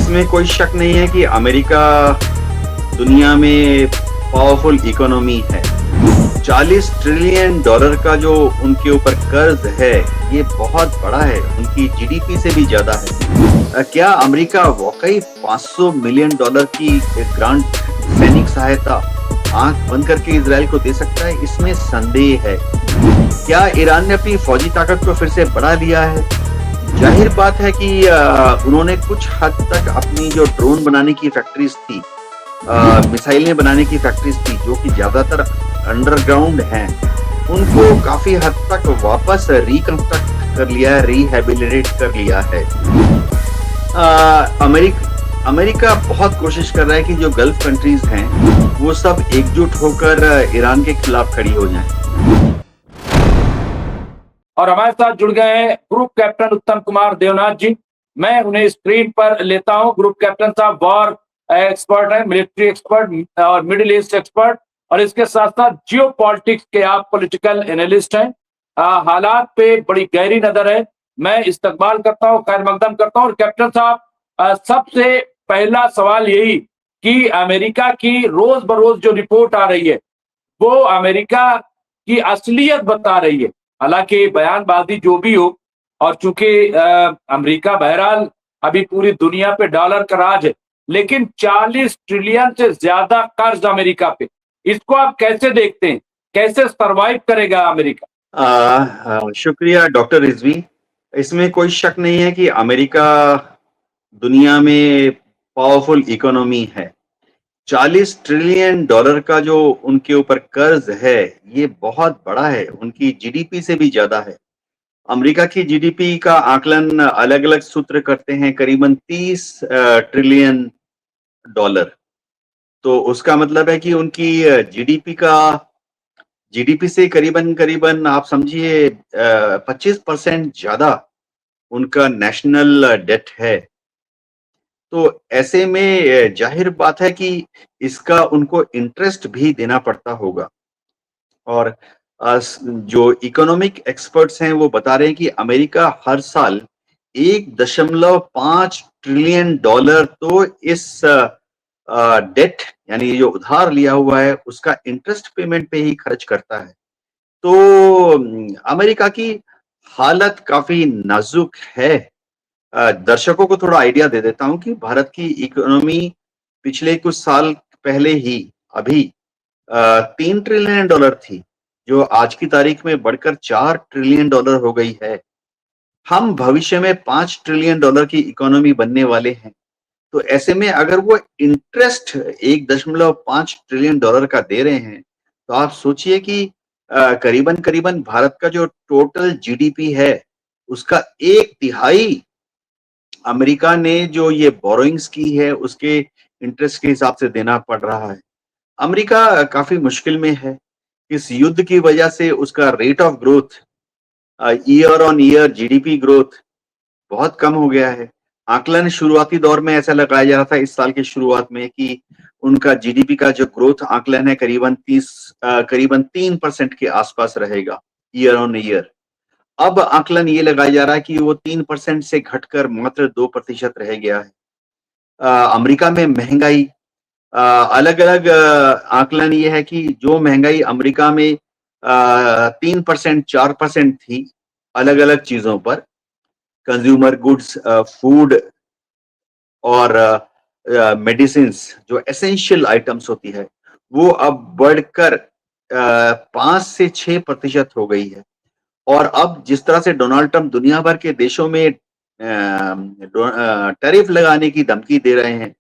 इसमें कोई शक नहीं है कि अमेरिका दुनिया में पावरफुल इकोनॉमी है। 40 ट्रिलियन डॉलर का जो उनके ऊपर कर्ज है, ये बहुत बड़ा है, उनकी जीडीपी से भी ज्यादा है। क्या अमेरिका वाकई 500 मिलियन डॉलर की ग्रांट सैनिक सहायता आंख बंद करके इजराइल को दे सकता है? इसमें संदेह है। क्या ईरान ने अपनी फौजी ताकत को फिर से बढ़ा लिया है? जाहिर बात है कि उन्होंने कुछ हद तक अपनी जो ड्रोन बनाने की फैक्ट्रीज थी, मिसाइलें बनाने की फैक्ट्रीज थी, जो कि ज्यादातर अंडरग्राउंड हैं, उनको काफी हद तक वापस रिकंस्ट्रक्ट कर लिया है, रिहेबिलिटेट कर लिया है। अमेरिका बहुत कोशिश कर रहा है कि जो गल्फ कंट्रीज हैं वो सब एकजुट होकर ईरान के खिलाफ खड़ी हो जाएं। और हमारे साथ जुड़ गए हैं ग्रुप कैप्टन उत्तम कुमार देवनाथ जी। मैं उन्हें स्क्रीन पर लेता हूं। ग्रुप कैप्टन साहब वॉर एक्सपर्ट है, मिलिट्री एक्सपर्ट और मिडिल ईस्ट एक्सपर्ट, और इसके साथ साथ जियो पॉलिटिक्स के आप पॉलिटिकल एनालिस्ट हैं। हालात पे बड़ी गहरी नजर है। मैं इस्तकबाल करता हूं, खैर मकदम करता हूं। और कैप्टन साहब, सबसे पहला सवाल यही कि अमेरिका की रोज बरोज जो रिपोर्ट आ रही है वो अमेरिका की असलियत बता रही है। हालांकि बयानबाजी जो भी हो, और चूंकि अमेरिका बहरहाल अभी पूरी दुनिया पे डॉलर का राज है, लेकिन 40 ट्रिलियन से ज्यादा कर्ज अमेरिका पे, इसको आप कैसे देखते हैं? कैसे सरवाइव करेगा अमेरिका? शुक्रिया डॉक्टर रिजवी। इसमें कोई शक नहीं है कि अमेरिका दुनिया में पावरफुल इकोनॉमी है। 40 ट्रिलियन डॉलर का जो उनके ऊपर कर्ज है, ये बहुत बड़ा है, उनकी जीडीपी से भी ज्यादा है। अमेरिका की जीडीपी का आकलन अलग अलग सूत्र करते हैं, करीबन 30 ट्रिलियन डॉलर। तो उसका मतलब है कि उनकी जीडीपी से करीबन करीबन आप समझिए 25% ज्यादा उनका नेशनल डेट है। तो ऐसे में जाहिर बात है कि इसका उनको इंटरेस्ट भी देना पड़ता होगा। और जो इकोनॉमिक एक्सपर्ट्स हैं वो बता रहे हैं कि अमेरिका हर साल 1.5 ट्रिलियन डॉलर तो इस डेट, यानी जो उधार लिया हुआ है, उसका इंटरेस्ट पेमेंट पे ही खर्च करता है। तो अमेरिका की हालत काफी नाजुक है। दर्शकों को थोड़ा आइडिया दे देता हूं कि भारत की इकोनॉमी पिछले कुछ साल पहले ही अभी 3 ट्रिलियन डॉलर थी, जो आज की तारीख में बढ़कर 4 ट्रिलियन डॉलर हो गई है। हम भविष्य में 5 ट्रिलियन डॉलर की इकोनॉमी बनने वाले हैं। तो ऐसे में अगर वो इंटरेस्ट 1.5 ट्रिलियन डॉलर का दे रहे हैं, तो आप सोचिए कि करीबन करीबन भारत का जो टोटल जीडीपी है, उसका 1/3 अमेरिका ने जो ये बोरोइंग्स की है, उसके इंटरेस्ट के हिसाब से देना पड़ रहा है। अमेरिका काफी मुश्किल में है। इस युद्ध की वजह से उसका rate of growth, year on year GDP growth बहुत कम हो गया है। आकलन शुरुआती दौर में ऐसा लगाया जा रहा था इस साल की शुरुआत में कि उनका जीडीपी का जो ग्रोथ आकलन है करीबन 3% के आसपास रहेगा ईयर ऑन ईयर। अब आकलन ये लगाया जा रहा है कि वो 3% से घटकर मात्र 2% रह गया है। अमेरिका में महंगाई, अलग अलग आकलन ये है कि जो महंगाई अमेरिका में 3% 4% थी अलग अलग चीजों पर, कंज्यूमर गुड्स, फूड और मेडिसिन, जो एसेंशियल आइटम्स होती है, वो अब बढ़कर 5 से 6% हो गई है। और अब जिस तरह से डोनाल्ड ट्रंप दुनिया भर के देशों में टैरिफ लगाने की धमकी दे रहे हैं,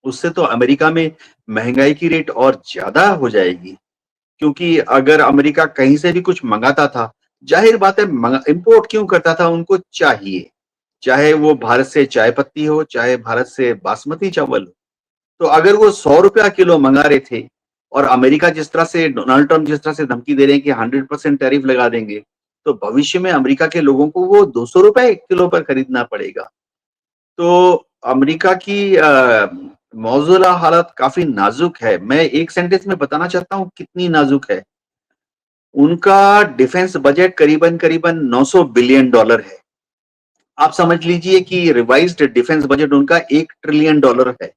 उससे तो अमेरिका में महंगाई की रेट और ज्यादा हो जाएगी। क्योंकि अगर अमेरिका कहीं से भी कुछ मंगाता था, जाहिर बात है इंपोर्ट क्यों करता था, उनको चाहिए, चाहे वो भारत से चाय पत्ती हो, चाहे भारत से बासमती चावल हो। तो अगर वो 100 रुपया किलो मंगा रहे थे और अमेरिका जिस तरह से, डोनाल्ड ट्रंप जिस तरह से धमकी दे रहे हैं कि 100% टैरिफ लगा देंगे, तो भविष्य में अमेरिका के लोगों को वो 200 रुपए किलो पर खरीदना पड़ेगा। तो अमेरिका की मौजूदा हालत काफी नाजुक है। मैं एक सेंटेंस में बताना चाहता हूँ कितनी नाजुक है। उनका डिफेंस बजट करीबन करीबन 900 बिलियन डॉलर है। आप समझ लीजिए कि रिवाइज्ड डिफेंस बजट उनका $1 ट्रिलियन है।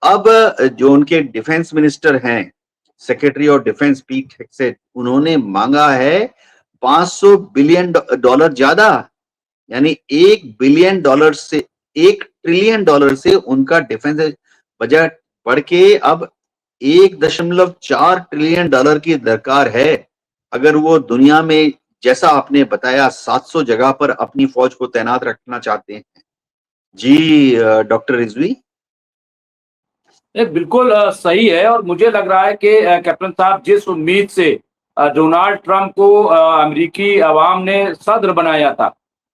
अब जो उनके डिफेंस मिनिस्टर हैं, सेक्रेटरी ऑफ डिफेंस पीट हेग्सेट, उन्होंने मांगा है $500 बिलियन ज्यादा, यानी $1 बिलियन से $1 ट्रिलियन से उनका डिफेंस बजट बढ़ के अब $1.4 ट्रिलियन की दरकार है, अगर वो दुनिया में जैसा आपने बताया 700 जगह पर अपनी फौज को तैनात रखना चाहते हैं। जी डॉक्टर रिजवी। ये बिल्कुल सही है। और मुझे लग रहा है कि कैप्टन साहब, जिस उम्मीद से डोनाल्ड ट्रंप को अमेरिकी अवाम ने सदर बनाया था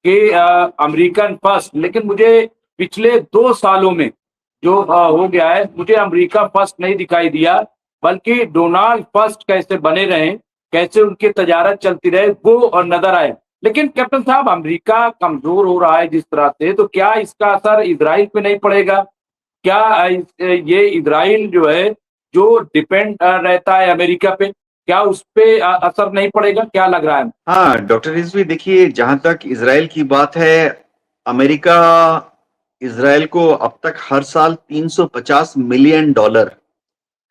कि अमेरिकन फर्स्ट, लेकिन मुझे पिछले 2 सालों में जो हो गया है, मुझे अमेरिका फर्स्ट नहीं दिखाई दिया, बल्कि डोनाल्ड फर्स्ट कैसे बने रहे, कैसे उनकी तजारत चलती रहे, वो नजर आए। लेकिन कैप्टन साहब, अमेरिका कमजोर हो रहा है जिस तरह से, तो क्या इसका असर इजराइल पे नहीं पड़ेगा? क्या ये इजराइल जो है, जो डिपेंड रहता है अमेरिका पे, क्या उस पे असर नहीं पड़ेगा? क्या लग रहा है? हाँ डॉक्टर रिजवी, देखिए जहां तक इजराइल की बात है, अमेरिका इजराइल को अब तक हर साल $350 मिलियन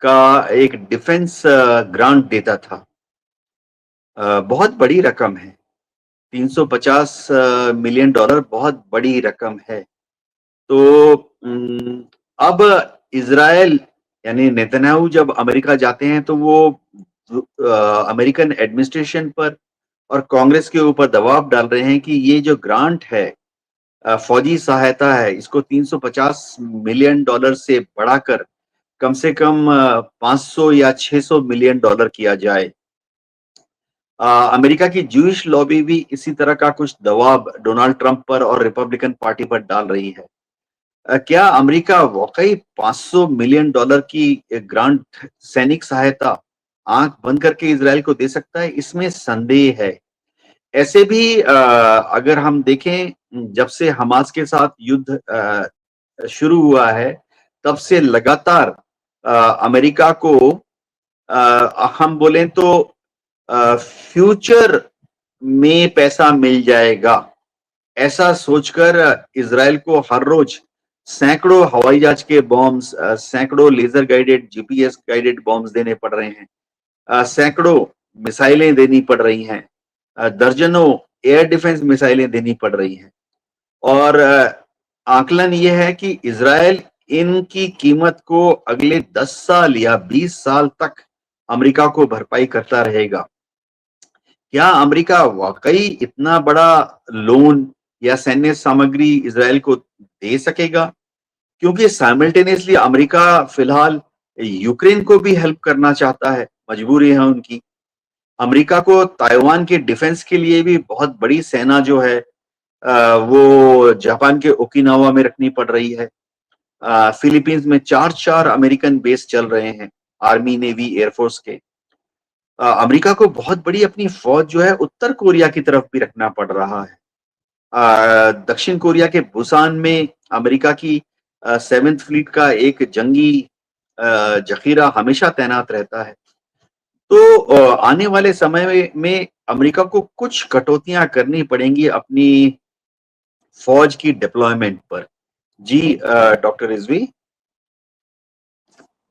का एक डिफेंस ग्रांट देता था। बहुत बड़ी रकम है। $350 मिलियन बहुत बड़ी रकम है। तो अब इजराइल यानी नेतन्याहू जब अमेरिका जाते हैं तो वो अमेरिकन एडमिनिस्ट्रेशन पर और कांग्रेस के ऊपर दबाव डाल रहे हैं कि ये जो ग्रांट है, फौजी सहायता है, इसको $350 मिलियन से बढ़ाकर कम से कम 500 या $600 मिलियन किया जाए। अमेरिका की जूइश लॉबी भी इसी तरह का कुछ दबाव डोनाल्ड ट्रंप पर और रिपब्लिकन पार्टी पर डाल रही है। क्या अमेरिका वाकई $500 मिलियन की ग्रांट सैनिक सहायता आंख बंद करके इजराइल को दे सकता है? इसमें संदेह है। ऐसे भी अगर हम देखें, जब से हमास के साथ युद्ध शुरू हुआ है, तब से लगातार अमेरिका को हम बोलें तो फ्यूचर में पैसा मिल जाएगा, ऐसा सोचकर इजराइल को हर रोज सैकड़ों हवाई जहाज के बॉम्ब्स, सैकड़ों laser guided GPS guided bombs देने पड़ रहे हैं, सैकड़ों मिसाइलें देनी पड़ रही हैं, दर्जनों एयर डिफेंस मिसाइलें देनी पड़ रही हैं। और आकलन यह है कि इजराइल इनकी कीमत को अगले 10 साल या 20 साल तक अमेरिका को भरपाई करता रहेगा। क्या अमेरिका वाकई इतना बड़ा लोन या सैन्य सामग्री इजराइल को दे सकेगा? क्योंकि साइमल्टेनियसली अमेरिका फिलहाल यूक्रेन को भी हेल्प करना चाहता है, मजबूरी है उनकी। अमेरिका को ताइवान के डिफेंस के लिए भी बहुत बड़ी सेना जो है वो जापान के ओकिनावा में रखनी पड़ रही है। फिलीपींस में 4 अमेरिकन बेस चल रहे हैं, आर्मी, नेवी, एयरफोर्स के। अमेरिका को बहुत बड़ी अपनी फौज जो है उत्तर कोरिया की तरफ भी रखना पड़ रहा है। दक्षिण कोरिया के बुसान में अमेरिका की 7th फ्लीट का एक जंगी जखीरा हमेशा तैनात रहता है। तो आने वाले समय में अमेरिका को कुछ कटौतियां करनी पड़ेंगी अपनी फौज की डिप्लॉयमेंट पर। जी डॉक्टर रिजवी।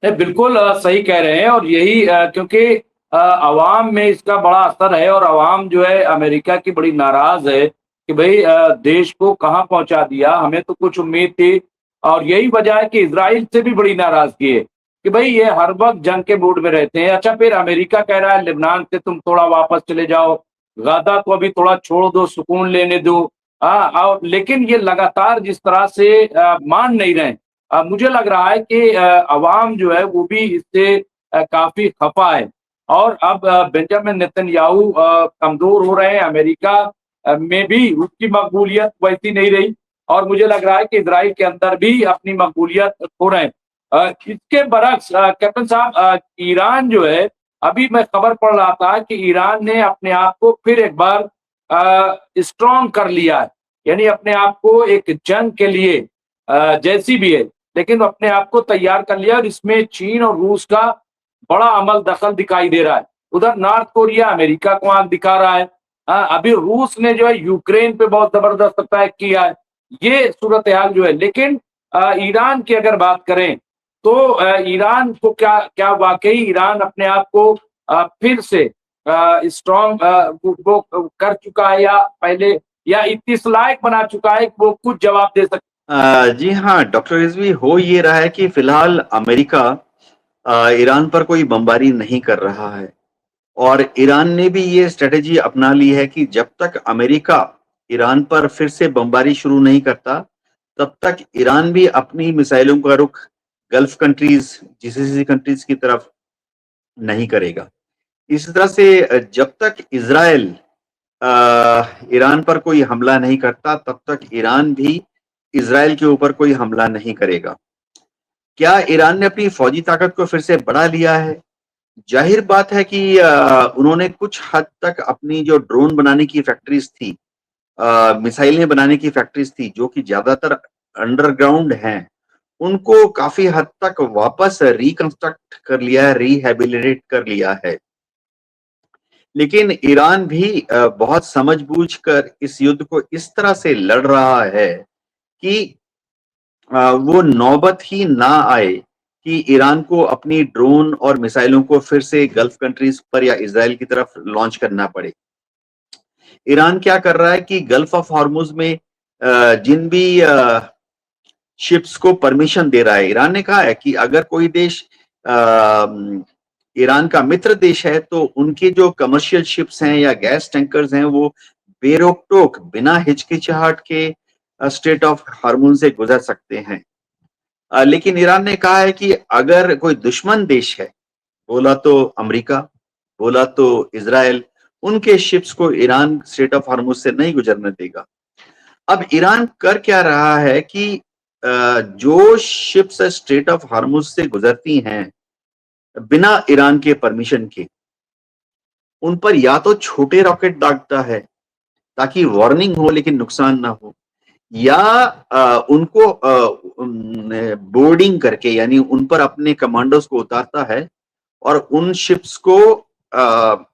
ये बिल्कुल सही कह रहे हैं। और यही क्योंकि अवाम में इसका बड़ा असर है, और अवाम जो है अमेरिका की बड़ी नाराज है कि भाई देश को कहाँ पहुंचा दिया, हमें तो कुछ उम्मीद थी। और यही वजह है कि इजराइल से भी बड़ी नाराजगी है कि भाई ये हर वक्त जंग के मूड में रहते हैं। अच्छा, फिर अमेरिका कह रहा है लेबनान से तुम थोड़ा वापस चले जाओ, गाजा को अभी थोड़ा छोड़ दो, सुकून लेने दो। और लेकिन ये लगातार जिस तरह से मान नहीं रहे, मुझे लग रहा है कि अवाम जो है वो भी इससे काफी खफा है। और अब बेंजामिन नेतन्याहू कमजोर हो रहे हैं, अमेरिका में भी उसकी मकबूलियत वैसी नहीं रही, और मुझे लग रहा है कि इजराइल के अंदर भी अपनी मकबूलियत खो रहे हैं। इसके बरक्स कैप्टन साहब, ईरान जो है, अभी मैं खबर पढ़ रहा था कि ईरान ने अपने आप को फिर एक बार स्ट्रॉन्ग कर लिया है, यानी अपने आप को एक जंग के लिए जैसी भी है, लेकिन अपने आप को तैयार कर लिया। और इसमें चीन और रूस का बड़ा अमल दखल दिखाई दे रहा है। उधर नॉर्थ कोरिया अमेरिका को आंख दिखा रहा है। अभी रूस ने जो है यूक्रेन पे बहुत जबरदस्त अटैक किया है। ये सूरत हाल जो है। लेकिन ईरान की अगर बात करें तो ईरान को क्या क्या वाकई ईरान अपने आप को फिर से स्ट्रॉन्ग वो कर चुका है, या पहले या इस लायक बना चुका है कि वो कुछ जवाब दे सके? जी हाँ, डॉक्टर रिजवी, हो ये रहा है कि फिलहाल अमेरिका ईरान पर कोई बमबारी नहीं कर रहा है और ईरान ने भी ये स्ट्रेटेजी अपना ली है कि जब तक अमेरिका ईरान पर फिर से बमबारी शुरू नहीं करता, तब तक ईरान भी अपनी मिसाइलों का रुख गल्फ कंट्रीज, जीसीसी कंट्रीज की तरफ नहीं करेगा। इसी तरह से जब तक इज़राइल ईरान पर कोई हमला नहीं करता, तब तक ईरान भी इज़राइल के ऊपर कोई हमला नहीं करेगा। क्या ईरान ने अपनी फौजी ताकत को फिर से बढ़ा लिया है? जाहिर बात है कि उन्होंने कुछ हद तक अपनी जो ड्रोन बनाने की फैक्ट्रीज थी, मिसाइलें बनाने की फैक्ट्रीज थी, जो कि ज्यादातर अंडरग्राउंड हैं, उनको काफी हद तक वापस रिकंस्ट्रक्ट कर लिया है, रिहेबिलिटेट कर लिया है। लेकिन ईरान भी बहुत समझबूझ कर इस युद्ध को इस तरह से लड़ रहा है कि वो नौबत ही ना आए कि ईरान को अपनी ड्रोन और मिसाइलों को फिर से गल्फ कंट्रीज पर या इजराइल की तरफ लॉन्च करना पड़े। ईरान क्या कर रहा है कि गल्फ ऑफ हॉर्मुज में जिन भी शिप्स को परमिशन दे रहा है, ईरान ने कहा है कि अगर कोई देश ईरान का मित्र देश है तो उनके जो कमर्शियल शिप्स हैं या गैस टैंकर्स हैं, वो बेरोक टोक बिना हिचकिचाहट के स्ट्रेट ऑफ हार्मोन से गुजर सकते हैं। लेकिन ईरान ने कहा है कि अगर कोई दुश्मन देश है, बोला तो अमेरिका, बोला तो इजराइल, उनके शिप्स को ईरान स्ट्रेट ऑफ हार्मुज से नहीं गुजरने देगा। अब ईरान कर क्या रहा है कि जो शिप्स स्ट्रेट ऑफ हार्मुज से गुजरती हैं बिना ईरान के परमिशन के, उन पर या तो छोटे रॉकेट दागता है ताकि वार्निंग हो लेकिन नुकसान ना हो, या उनको बोर्डिंग करके, यानी उन पर अपने कमांडोज को उतारता है और उन शिप्स को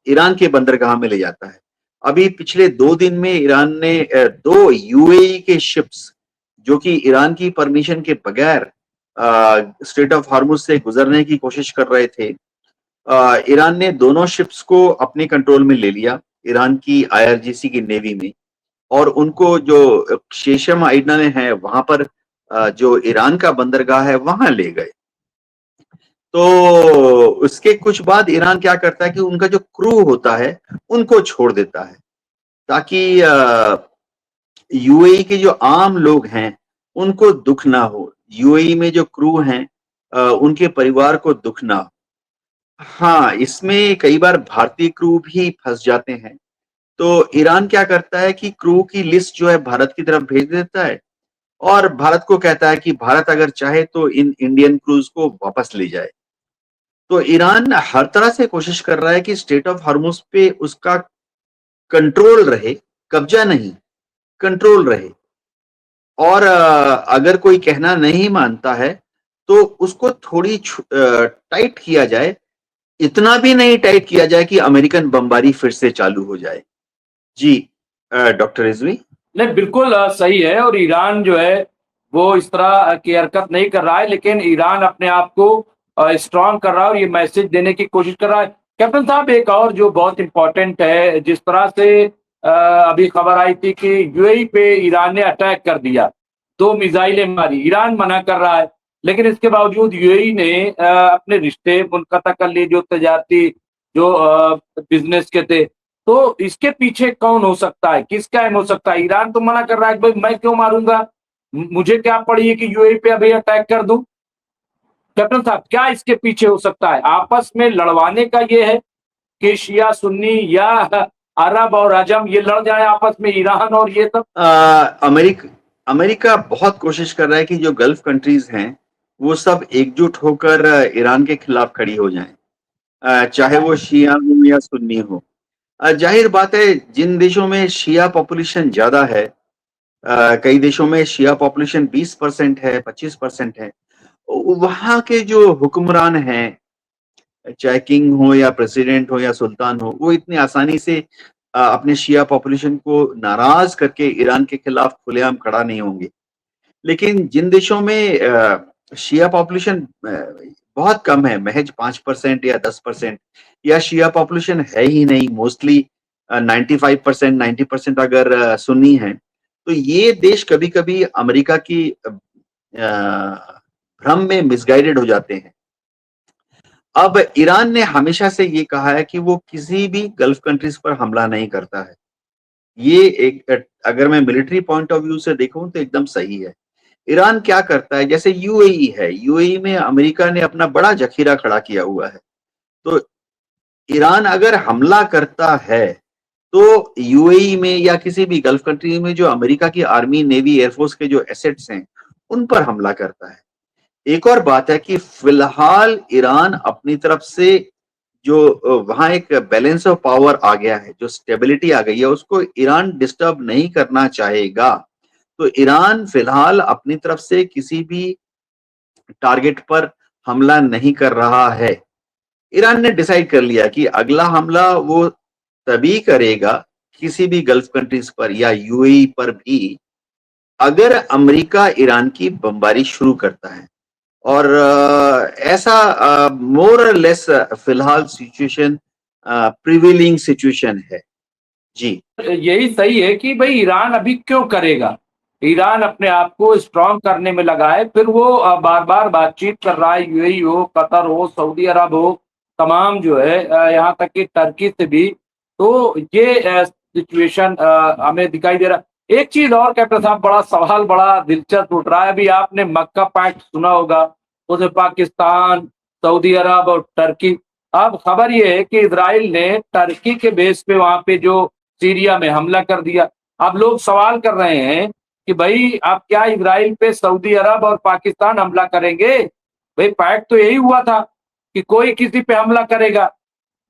ईरान के बंदरगाह में ले जाता है। अभी पिछले 2 दिन में ईरान ने 2 यूएई के शिप्स, जो कि ईरान की परमिशन के बगैर स्ट्रेट ऑफ हार्मुज से गुजरने की कोशिश कर रहे थे, ईरान ने दोनों शिप्स को अपने कंट्रोल में ले लिया, ईरान की आईआरजीसी की नेवी में, और उनको जो शेशम आइडना में है वहां पर जो ईरान का बंदरगाह है वहां ले गए। तो उसके कुछ बाद ईरान क्या करता है कि उनका जो क्रू होता है उनको छोड़ देता है, ताकि यूएई के जो आम लोग हैं उनको दुख ना हो, यूएई में जो क्रू हैं उनके परिवार को दुख ना हो। हाँ, इसमें कई बार भारतीय क्रू भी फंस जाते हैं। तो ईरान क्या करता है कि क्रू की लिस्ट जो है भारत की तरफ भेज देता है और भारत को कहता है कि भारत अगर चाहे तो इन इंडियन क्रूज को वापस ले जाए। तो ईरान हर तरह से कोशिश कर रहा है कि स्ट्रेट ऑफ हार्मुज पे उसका कंट्रोल रहे, कब्जा नहीं, कंट्रोल रहे। और अगर कोई कहना नहीं मानता है तो उसको थोड़ी टाइट किया जाए, इतना भी नहीं टाइट किया जाए कि अमेरिकन बमबारी फिर से चालू हो जाए। जी डॉक्टर रिजवी। नहीं, बिल्कुल सही है। और ईरान जो है वो इस तरह की हरकत नहीं कर रहा है, लेकिन ईरान अपने आप को स्ट्रांग कर रहा है और ये मैसेज देने की कोशिश कर रहा है। कैप्टन साहब, एक और जो बहुत इंपॉर्टेंट है, जिस तरह से अभी खबर आई थी कि यूएई पे ईरान ने अटैक कर दिया, 2 मिसाइलें मारी, ईरान मना कर रहा है, लेकिन इसके बावजूद यूएई ने अपने रिश्ते मुनक़ता कर लिए जो तजारती, जो बिजनेस के थे। तो इसके पीछे कौन हो सकता है, किसका एम हो सकता है? ईरान तो मना कर रहा है कि भाई मैं क्यों मारूंगा, मुझे क्या पड़ी है कि यूएई पे अभी अटैक कर दूं। कैप्टन साहब, क्या इसके पीछे हो सकता है? आपस में लड़वाने का ये है कि शिया सुन्नी या अरब और अजम ये लड़ जाए आपस में, ईरान और ये सब? अमेरिका बहुत कोशिश कर रहा है कि जो गल्फ कंट्रीज हैं वो सब एकजुट होकर ईरान के खिलाफ खड़ी हो जाएं, चाहे वो शिया हो या सुन्नी हो। जाहिर बात है, जिन देशों में शिया पॉपुलेशन ज्यादा है, कई देशों में शिया पॉपुलेशन 20% है, 25% है, वहां के जो हुक्मरान हैं, चाहे किंग हो या प्रेसिडेंट हो या सुल्तान हो, वो इतनी आसानी से अपने शिया पॉपुलेशन को नाराज करके ईरान के खिलाफ खुलेआम खड़ा नहीं होंगे। लेकिन जिन देशों में शिया पॉपुलेशन बहुत कम है, महज 5% या 10%, या शिया पॉपुलेशन है ही नहीं, मोस्टली 95% 90% अगर सुन्नी है, तो ये देश कभी-कभी अमेरिका की भ्रम में मिसगाइडेड हो जाते हैं। अब ईरान ने हमेशा से ये कहा है कि वो किसी भी गल्फ कंट्रीज पर हमला नहीं करता है। ये एक अगर मैं मिलिट्री पॉइंट ऑफ व्यू से देखूं तो एकदम सही है। ईरान क्या करता है, जैसे यूएई है, यूएई में अमेरिका ने अपना बड़ा जखीरा खड़ा किया हुआ है। तो ईरान अगर हमला करता है तो यूएई में या किसी भी गल्फ कंट्री में जो अमेरिका की आर्मी, नेवी, एयरफोर्स के जो एसेट्स हैं, उन पर हमला करता है। एक और बात है कि फिलहाल ईरान अपनी तरफ से जो वहां एक बैलेंस ऑफ पावर आ गया है, जो स्टेबिलिटी आ गई है, उसको ईरान डिस्टर्ब नहीं करना चाहेगा। तो ईरान फिलहाल अपनी तरफ से किसी भी टारगेट पर हमला नहीं कर रहा है। ईरान ने डिसाइड कर लिया कि अगला हमला वो तभी करेगा किसी भी गल्फ कंट्रीज पर या यूएई पर भी, अगर अमेरिका ईरान की बमबारी शुरू करता है। और ऐसा मोर और लेस फिलहाल सिचुएशन प्रिवेलिंग सिचुएशन है। जी। यही सही है कि भाई ईरान अभी क्यों करेगा। ईरान अपने आप को स्ट्रांग करने में लगा है, फिर वो बार बार बातचीत कर रहा है, यूएई हो, कतर हो, सऊदी अरब हो, तमाम जो है यहाँ तक कि टर्की से भी। तो ये सिचुएशन हमें दिखाई दे रहा है। एक चीज और कैप्टन साहब, बड़ा सवाल बड़ा दिलचस्प उठ रहा है। अभी आपने मक्का पैक्ट सुना होगा, उसमें पाकिस्तान, सऊदी अरब और टर्की। अब खबर ये है कि इजराइल ने टर्की के बेस पे वहां पे जो सीरिया में हमला कर दिया। अब लोग सवाल कर रहे हैं कि भाई अब क्या इजराइल पे सऊदी अरब और पाकिस्तान हमला करेंगे? भाई पैक्ट तो यही हुआ था कि कोई किसी पे हमला करेगा।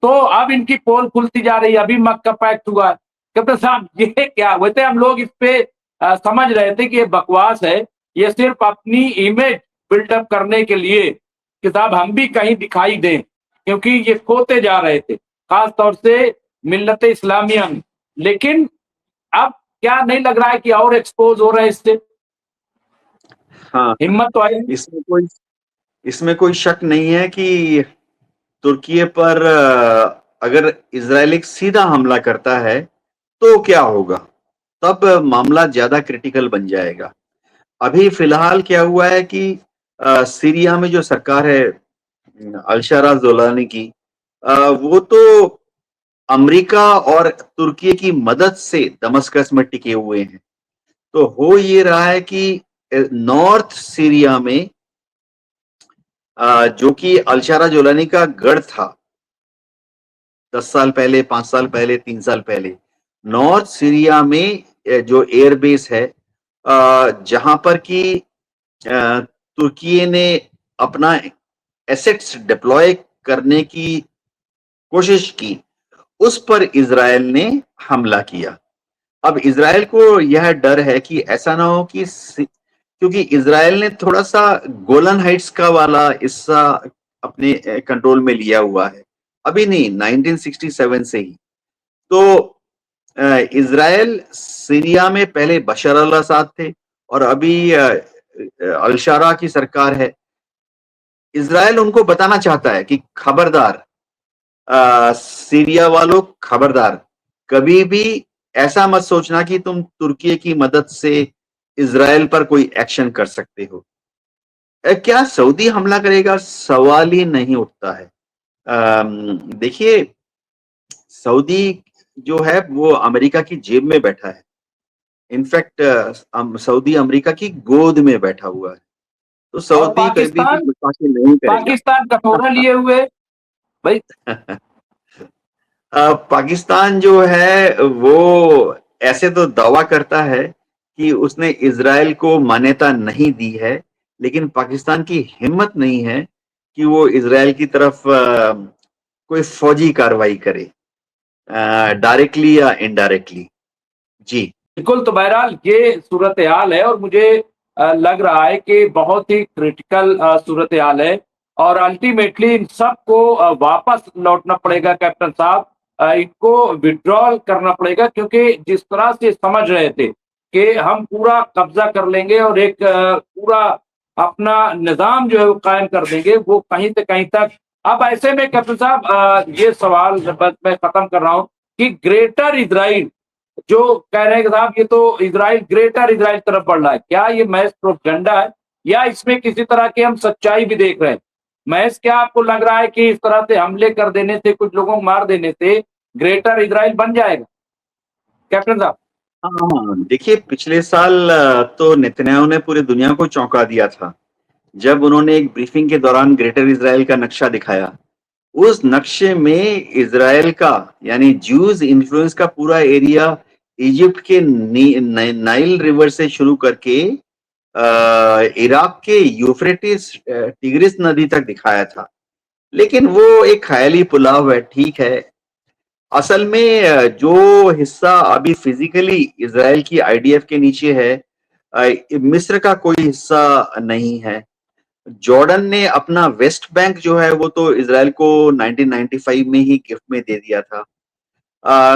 तो अब इनकी पोल खुलती जा रही है, अभी मक्का पैक्ट हुआ है। कैप्टन साहब ये क्या, वैसे हम लोग इस पे समझ रहे थे कि ये बकवास है, ये सिर्फ अपनी इमेज बिल्डअप करने के लिए कि साहब हम भी कहीं दिखाई दें, क्योंकि ये खोते जा रहे थे खास तौर से मिल्लत इस्लामिया में। लेकिन अब क्या नहीं लग रहा है कि और एक्सपोज हो रहे हैं इससे? हाँ, हिम्मत तो आई। इसमें कोई शक नहीं है कि तुर्की पर अगर इजराइल एक सीधा हमला करता है तो क्या होगा, तब मामला ज्यादा क्रिटिकल बन जाएगा। अभी फिलहाल क्या हुआ है कि सीरिया में जो सरकार है अलशरा जोलानी की, वो तो अमेरिका और तुर्की की मदद से दमस्कस में टिके हुए हैं। तो हो ये रहा है कि नॉर्थ सीरिया में जो कि अलशारा जोलानी का गढ़ था 10 साल पहले, 5 साल पहले, 3 साल पहले, नॉर्थ सीरिया में जो एयरबेस है, जहां पर कि तुर्की ने अपना एसेट्स डिप्लॉय करने की कोशिश की, उस पर इजराइल ने हमला किया। अब इजराइल को यह डर है कि ऐसा ना हो कि क्योंकि इजराइल ने थोड़ा सा गोलन हाइट्स का वाला हिस्सा अपने कंट्रोल में लिया हुआ है, अभी नहीं, 1967 से ही। तो इजराइल सीरिया में पहले बशर अल असद थे और अभी अलशारा की सरकार है। इजराइल उनको बताना चाहता है कि खबरदार, सीरिया वालों खबरदार, कभी भी ऐसा मत सोचना कि तुम तुर्की की मदद से इजराइल पर कोई एक्शन कर सकते हो। क्या सऊदी हमला करेगा, सवाल ही नहीं उठता है। देखिए, सऊदी जो है वो अमेरिका की जेब में बैठा है। इनफैक्ट सऊदी अमेरिका की गोद में बैठा हुआ है। तो और सऊदी कभी भी पाकिस्तान, गुस्ताखी नहीं करेगा। पाकिस्तान कटोरा लिए हुए भाई। पाकिस्तान जो है वो ऐसे तो दावा करता है कि उसने इजराइल को मान्यता नहीं दी है, लेकिन पाकिस्तान की हिम्मत नहीं है कि वो इजराइल की तरफ कोई फौजी कार्रवाई करे, डायरेक्टली या इनडायरेक्टली। जी। बिल्कुल, तो बहरहाल ये सूरत हाल है और मुझे लग रहा है कि बहुत ही क्रिटिकल सूरत हाल है और अल्टीमेटली इन सबको वापस लौटना पड़ेगा कैप्टन साहब इनको विड्रॉल करना पड़ेगा, क्योंकि जिस तरह से समझ रहे थे कि हम पूरा कब्जा कर लेंगे और एक पूरा अपना निज़ाम जो है वो कायम कर देंगे, वो कहीं से कहीं तक। अब ऐसे में कैप्टन साहब, ये सवाल बस मैं खत्म कर रहा हूँ कि ग्रेटर इज़राइल जो कह रहे हैं कि साहब ये तो इज़राइल ग्रेटर इज़राइल तरफ बढ़ रहा है, क्या ये महज़ प्रोपेगेंडा है या इसमें किसी तरह की हम सच्चाई भी देख रहे हैं? महज़ क्या आपको लग रहा है कि इस तरह से हमले कर देने से, कुछ लोगों को मार देने से ग्रेटर इज़राइल बन जाएगा? कैप्टन साहब। हाँ, देखिए पिछले साल तो नेतन्याहू ने पूरी दुनिया को चौंका दिया था जब उन्होंने एक ब्रीफिंग के दौरान ग्रेटर इज़राइल का नक्शा दिखाया। उस नक्शे में इज़राइल का यानी ज्यूज इन्फ्लुएंस का पूरा एरिया इजिप्ट के नाइल रिवर से शुरू करके इराक के यूफ्रेटिस टिग्रिस नदी तक दिखाया था। लेकिन वो एक ख्याली पुलाव है, ठीक है। असल में जो हिस्सा अभी फिजिकली इज़राइल की आईडीएफ के नीचे है, मिस्र का कोई हिस्सा नहीं है। जॉर्डन ने अपना वेस्ट बैंक जो है वो तो इज़राइल को 1995 में ही गिफ्ट में दे दिया था।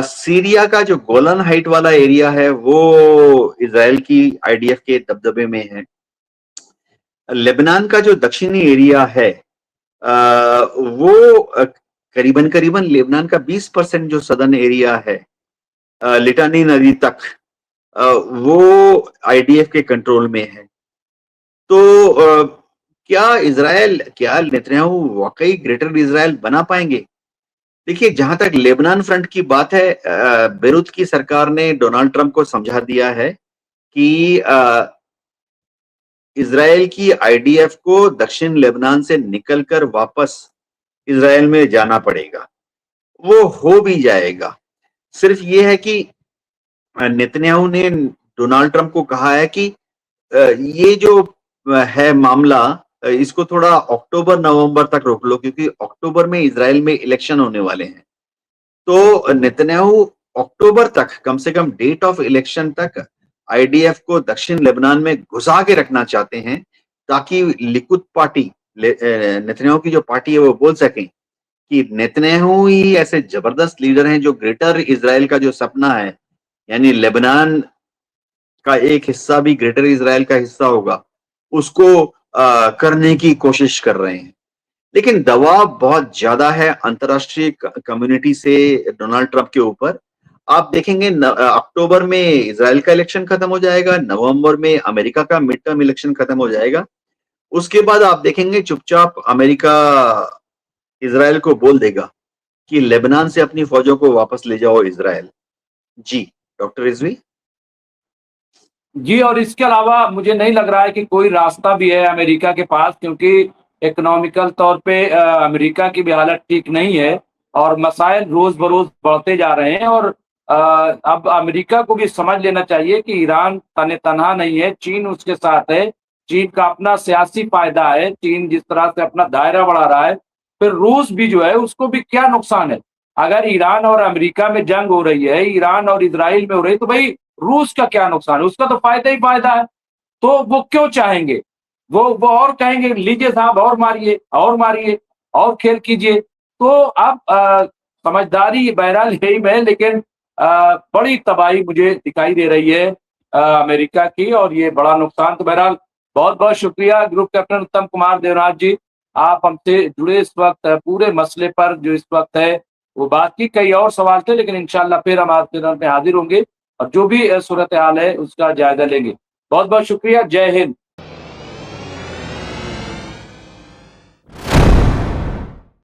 सीरिया का जो गोलन हाइट वाला एरिया है वो इज़राइल की आईडीएफ के दबदबे में है। लेबनान का जो दक्षिणी एरिया है वो करीबन करीबन लेबनान का 20% जो सदर्न एरिया है लिटानी नदी तक, वो आईडीएफ के कंट्रोल में है। तो क्या नेतन्याहू वाकई ग्रेटर इज़राइल बना पाएंगे? देखिए, जहां तक लेबनान फ्रंट की बात है, बेरूत की सरकार ने डोनाल्ड ट्रंप को समझा दिया है कि इज़राइल की आईडीएफ को दक्षिण लेबनान से निकलकर वापस इज़राइल में जाना पड़ेगा। वो हो भी जाएगा। सिर्फ ये है कि नेतन्याहू ने डोनाल्ड ट्रंप को कहा है कि ये जो है मामला, इसको थोड़ा अक्टूबर नवंबर तक रोक लो, क्योंकि अक्टूबर में इज़राइल में इलेक्शन होने वाले हैं। तो नेतन्याहू अक्टूबर तक, कम से कम डेट ऑफ इलेक्शन तक आईडीएफ को दक्षिण लेबनान में घुसा के रखना चाहते हैं, ताकि लिकुद पार्टी, नेतन्याहू की जो पार्टी है, वो बोल सकें कि नेतन्याहू ही ऐसे जबरदस्त लीडर हैं जो ग्रेटर इज़राइल का जो सपना है, यानी लेबनान का एक हिस्सा भी ग्रेटर इज़राइल का हिस्सा होगा, उसको करने की कोशिश कर रहे हैं। लेकिन दबाव बहुत ज्यादा है अंतर्राष्ट्रीय कम्युनिटी से डोनाल्ड ट्रंप के ऊपर। आप देखेंगे अक्टूबर में इज़राइल का इलेक्शन खत्म हो जाएगा, नवंबर में अमेरिका का मिड टर्म इलेक्शन खत्म हो जाएगा। उसके बाद आप देखेंगे चुपचाप अमेरिका इज़राइल को बोल देगा कि लेबनान से अपनी फौजों को वापस ले जाओ इज़राइल। जी, डॉक्टर रिजवी। जी, और इसके अलावा मुझे नहीं लग रहा है कि कोई रास्ता भी है अमेरिका के पास, क्योंकि इकोनॉमिकल तौर पे अमेरिका की भी हालत ठीक नहीं है और मसाइल रोज़-बरोज़ बढ़ते जा रहे हैं। और अब अमेरिका को भी समझ लेना चाहिए कि ईरान तने-तनहा नहीं है, चीन उसके साथ है। चीन का अपना सियासी फ़ायदा है, चीन जिस तरह से अपना दायरा बढ़ा रहा है, फिर रूस भी जो है उसको भी क्या नुकसान है? अगर ईरान और अमेरिका में जंग हो रही है, ईरान और इज़राइल में हो रही है, तो भई रूस का क्या नुकसान है? उसका तो फ़ायदा ही फ़ायदा है। तो वो क्यों चाहेंगे? वो और कहेंगे लीजिए साहब और मारिए और खेल कीजिए। तो अब समझदारी बहरहाल यही में है, लेकिन बड़ी तबाही मुझे दिखाई दे रही है अमेरिका की, और ये बड़ा नुकसान। तो बहरहाल बहुत-बहुत शुक्रिया ग्रुप कैप्टन उत्तम कुमार देवनाथ जी। आप हमसे जुड़े इस वक़्त पूरे मसले पर जो इस वक़्त है वो बात की। कई और सवाल थे, लेकिन इंशाअल्लाह फिर हम आपके में हाज़िर होंगे और जो भी सूरत-ए-हाल है उसका जायज़ा लेंगे। बहुत-बहुत शुक्रिया। जय हिंद।